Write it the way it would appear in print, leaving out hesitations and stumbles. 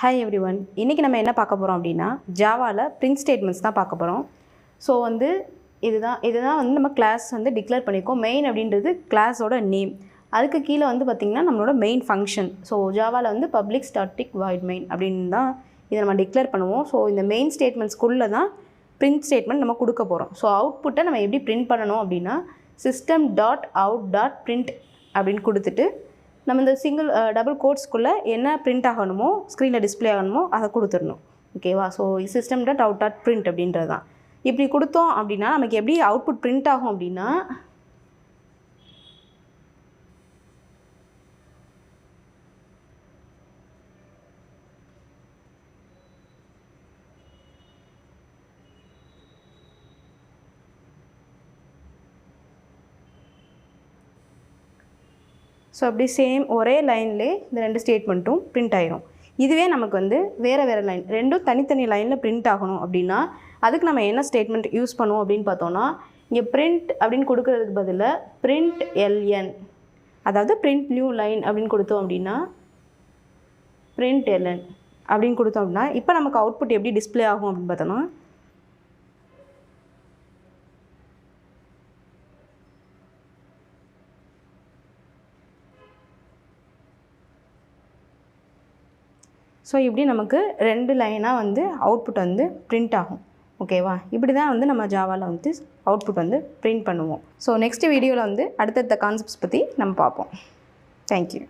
Hi every one. இன்றைக்கி நம்ம என்ன பார்க்க போகிறோம் அப்படின்னா ஜாவாவில் பிரிண்ட் ஸ்டேட்மெண்ட்ஸ் தான் பார்க்க போகிறோம். ஸோ இதுதான் நம்ம கிளாஸ் டிக்ளேர் பண்ணியிருக்கோம். மெயின் அப்படின்றது கிளாஸோட நேம். அதுக்கு கீழே பார்த்திங்கன்னா நம்மளோட மெயின் ஃபங்க்ஷன். ஸோ ஜாவாவில் பப்ளிக் ஸ்டாட்டிக் வாய்ட் மெயின் அப்படின்னு தான் இதை நம்ம டிக்ளேர் பண்ணுவோம். ஸோ இந்த மெயின் ஸ்டேட்மெண்ட்ஸ்குள்ளே தான் பிரிண்ட் ஸ்டேட்மெண்ட் நம்ம கொடுக்க போகிறோம். ஸோ அவுட்புட்டை நம்ம எப்படி பிரிண்ட் பண்ணணும் அப்படின்னா system.out.print அப்படின்னு கொடுத்துட்டு நம்ம இந்த டபுள் கோட்ஸ்க்குள்ளே என்ன பிரிண்ட் ஆகணுமோ ஸ்க்ரீனில் டிஸ்பிளே ஆகணுமோ அதை கொடுத்துடணும். ஓகேவா? ஸோ system.out.print அப்படின்றது தான். இப்படி கொடுத்தோம் அப்படின்னா நமக்கு எப்படி அவுட்புட் பிரிண்ட் ஆகும் அப்படின்னா ஸோ அப்படி சேம் ஒரே லைன்லேயே இந்த ரெண்டு ஸ்டேட்மெண்ட்டும் பிரிண்ட் ஆகிரும். இதுவே நமக்கு வேறு லைன் ரெண்டும் தனித்தனி லைனில் பிரிண்ட் ஆகணும் அப்படின்னா அதுக்கு நம்ம என்ன ஸ்டேட்மெண்ட் யூஸ் பண்ணுவோம் அப்படின்னு பார்த்தோன்னா இங்கே பிரிண்ட் அப்படின்னு கொடுக்குறதுக்கு பதிலாக பிரிண்ட் எல்என், அதாவது பிரிண்ட் நியூ லைன் அப்படின்னு கொடுத்தோம் அப்படின்னா பிரிண்ட் எல்என் அப்படின்னு கொடுத்தோம் அப்படின்னா இப்போ நமக்கு அவுட்புட் எப்படி டிஸ்பிளே ஆகும் அப்படின்னு பார்த்தோன்னா ஸோ இப்படி நமக்கு ரெண்டு லைனாக அவுட்புட் பிரிண்ட் ஆகும். ஓகேவா? இப்படி தான் நம்ம ஜாவாவில் அவுட்புட் பிரிண்ட் பண்ணுவோம். ஸோ நெக்ஸ்ட் வீடியோவில் அடுத்தடுத்த கான்செப்ட்ஸ் பற்றி நம்ம பார்ப்போம். தேங்க்யூ.